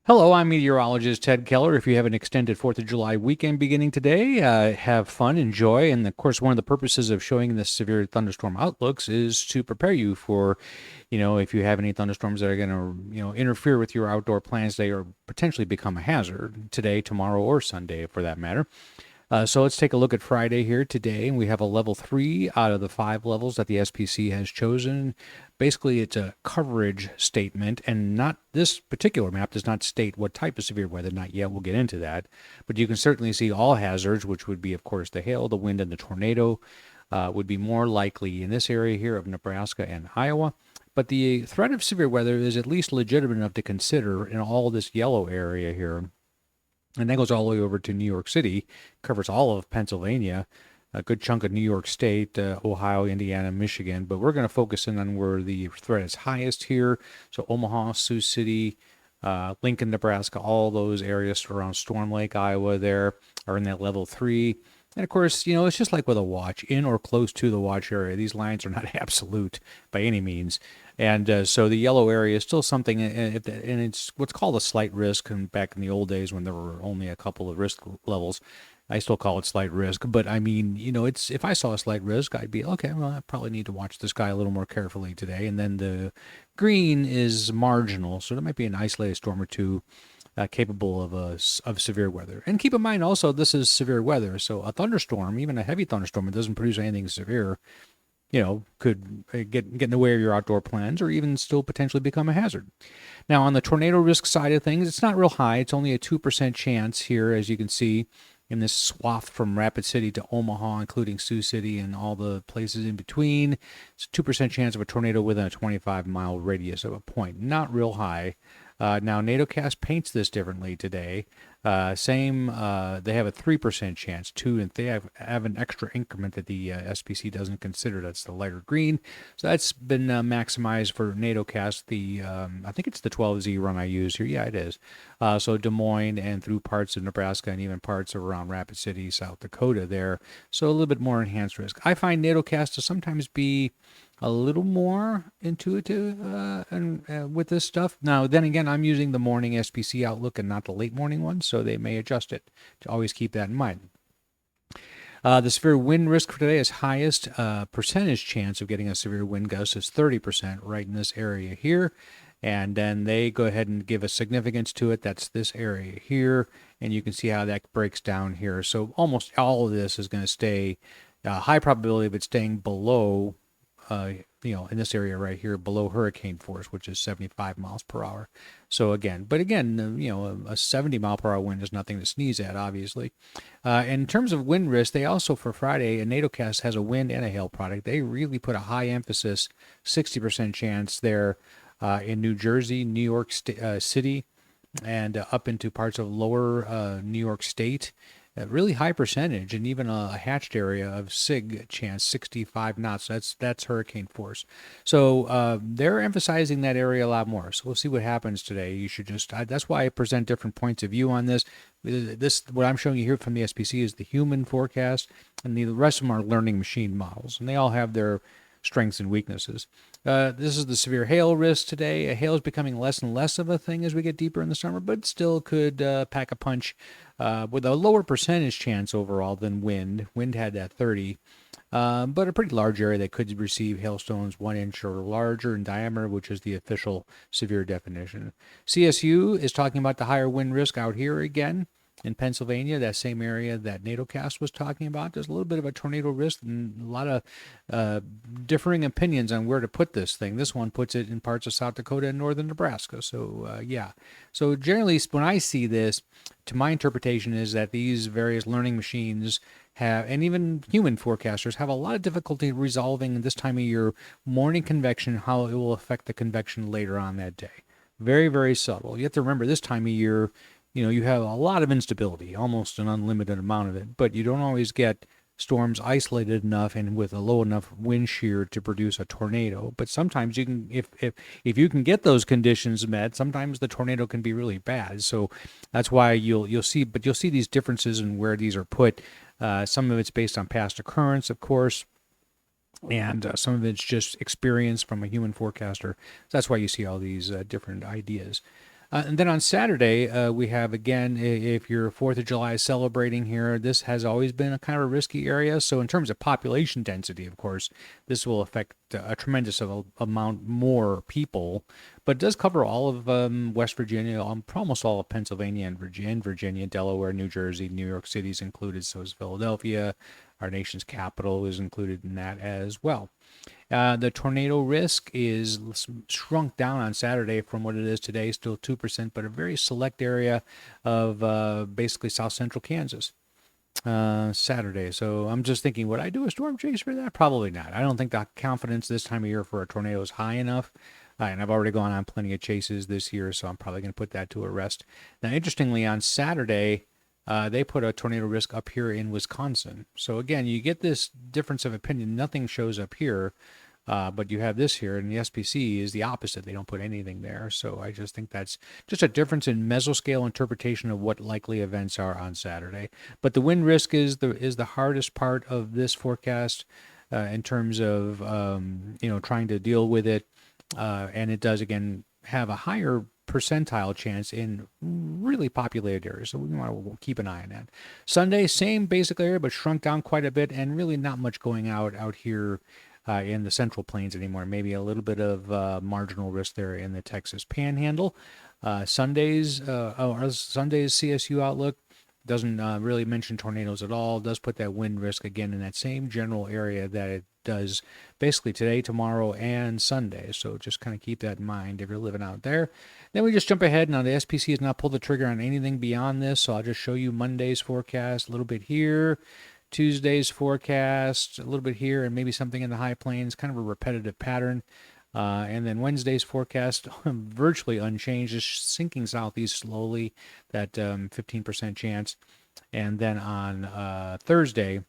Hello, I'm meteorologist Ted Keller. If you have an extended 4th of July weekend beginning today, have fun, enjoy. And of course, one of the purposes of showing the severe thunderstorm outlooks is to prepare you for, if you have any thunderstorms that are going to, interfere with your outdoor plans today or potentially become a hazard today, tomorrow, or Sunday for that matter. So let's take a look at Friday here today. We have a level 3 out of the 5 levels that the SPC has chosen. Basically, it's a coverage statement, and not this particular map does not state what type of severe weather. Not yet. We'll get into that. But you can certainly see all hazards, which would be, of course, the hail, the wind, and the tornado, would be more likely in this area here of Nebraska and Iowa. But the threat of severe weather is at least legitimate enough to consider in all this yellow area here. And that goes all the way over to New York City, covers all of Pennsylvania, a good chunk of New York State, Ohio, Indiana, Michigan. But we're going to focus in on where the threat is highest here. So Omaha, Sioux City, Lincoln, Nebraska, all those areas around Storm Lake, Iowa there are in that level 3. And of course, it's just like with a watch, in or close to the watch area. These lines are not absolute by any means. And so the yellow area is still something, and it's what's called a slight risk. And back in the old days when there were only a couple of risk levels, I still call it slight risk. But I mean, it's if I saw a slight risk, I'd be okay. Well, I probably need to watch this guy a little more carefully today. And then the green is marginal, so there might be an isolated storm or two capable of severe weather. And keep in mind also, this is severe weather. So a thunderstorm, even a heavy thunderstorm, it doesn't produce anything severe. Could get in the way of your outdoor plans or even still potentially become a hazard. Now, on the tornado risk side of things, it's not real high. It's only a 2% chance here, as you can see, in this swath from Rapid City to Omaha, including Sioux City and all the places in between. It's a 2% chance of a tornado within a 25-mile radius of a point. Not real high. Now, NATOcast paints this differently today. They have a 3% chance too, and they have an extra increment that the SPC doesn't consider. That's the lighter green. So that's been maximized for NATOcast. I think it's the 12Z run I use here. Yeah, it is. So Des Moines and through parts of Nebraska and even parts of around Rapid City, South Dakota there. So a little bit more enhanced risk. I find NATOcast to sometimes be a little more intuitive with this stuff. Now, then again, I'm using the morning SPC outlook and not the late morning one, so they may adjust it to always keep that in mind. The severe wind risk for today is highest. Percentage chance of getting a severe wind gust is 30% right in this area here. And then they go ahead and give a significance to it. That's this area here. And you can see how that breaks down here. So almost all of this is going to stay, high probability of it staying below in this area right here below hurricane force, which is 75 miles per hour. So again, a 70 mile per hour wind is nothing to sneeze at, obviously. In terms of wind risk, they also, for Friday, a NATOcast has a wind and a hail product. They really put a high emphasis, 60% chance there in New Jersey, New York City, and up into parts of lower New York State. A really high percentage, and even a hatched area of SIG chance, 65 knots. That's hurricane force. So they're emphasizing that area a lot more. So we'll see what happens today. You should that's why I present different points of view on this. What I'm showing you here from the SPC is the human forecast, and the rest of them are learning machine models, and they all have their strengths and weaknesses. This is the severe hail risk today. Hail is becoming less and less of a thing as we get deeper in the summer, but still could pack a punch with a lower percentage chance overall than wind. Wind had that 30, but a pretty large area that could receive hailstones 1 inch or larger in diameter, which is the official severe definition. CSU is talking about the higher wind risk out here again. In Pennsylvania, that same area that NATOcast was talking about, there's a little bit of a tornado risk and a lot of differing opinions on where to put this thing. This one puts it in parts of South Dakota and northern Nebraska. So, yeah. So generally, when I see this, to my interpretation is that these various learning machines have, and even human forecasters, have a lot of difficulty resolving this time of year morning convection, how it will affect the convection later on that day. Very, very subtle. You have to remember this time of year, you have a lot of instability, almost an unlimited amount of it, but you don't always get storms isolated enough and with a low enough wind shear to produce a tornado. But sometimes you can, if you can get those conditions met, sometimes the tornado can be really bad. So that's why you'll see these differences in where these are put. Some of it's based on past occurrence, of course. And some of it's just experience from a human forecaster. That's why you see all these different ideas. And then on Saturday, we have again, if you're 4th of July celebrating here, this has always been a kind of a risky area. So, in terms of population density, of course, this will affect a tremendous amount more people, but it does cover all of West Virginia, almost all of Pennsylvania and Virginia, Delaware, New Jersey, New York City is included. So is Philadelphia. Our nation's capital is included in that as well. The tornado risk is shrunk down on Saturday from what it is today, still 2%, but a very select area of basically south central Kansas. Saturday. So I'm just thinking, would I do a storm chase for that? Probably not. I don't think the confidence this time of year for a tornado is high enough. And I've already gone on plenty of chases this year, so I'm probably going to put that to a rest. Now, interestingly, on Saturday, they put a tornado risk up here in Wisconsin. So again, you get this difference of opinion. Nothing shows up here, but you have this here, and the SPC is the opposite. They don't put anything there. So I just think that's just a difference in mesoscale interpretation of what likely events are on Saturday. But the wind risk is the hardest part of this forecast in terms of trying to deal with it, and it does again have a higher percentile chance in really populated areas. So we want to keep an eye on that. Sunday, same basic area, but shrunk down quite a bit, and really not much going out here in the Central Plains anymore. Maybe a little bit of marginal risk there in the Texas Panhandle. Sunday's CSU outlook doesn't really mention tornadoes at all. Does put that wind risk again in that same general area that it does basically today, tomorrow, and Sunday. So just kind of keep that in mind if you're living out there. Then we just jump ahead. Now the SPC has not pulled the trigger on anything beyond this, so I'll just show you Monday's forecast, a little bit here, Tuesday's forecast, a little bit here, and maybe something in the high plains, kind of a repetitive pattern. And then Wednesday's forecast, virtually unchanged, just sinking southeast slowly, that 15% chance. And then on Thursday,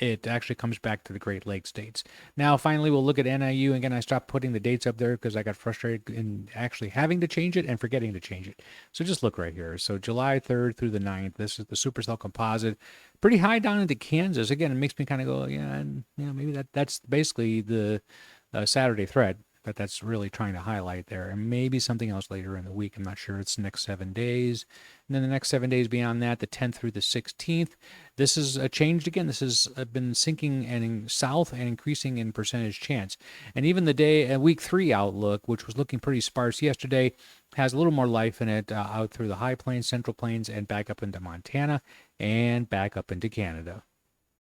it actually comes back to the Great Lakes states. Now, finally, we'll look at NIU. Again, I stopped putting the dates up there because I got frustrated in actually having to change it and forgetting to change it. So just look right here. So July 3rd through the 9th, this is the supercell composite. Pretty high down into Kansas. Again, it makes me kind of go, yeah, and maybe that's basically the Saturday thread that that's really trying to highlight there, and maybe something else later in the week. I'm not sure. It's the next 7 days, and then the next 7 days beyond that, the 10th through the 16th. This is changed again. This has been sinking and south and increasing in percentage chance. And even the week 3 outlook, which was looking pretty sparse yesterday, has a little more life in it out through the high plains, central plains, and back up into Montana and back up into Canada.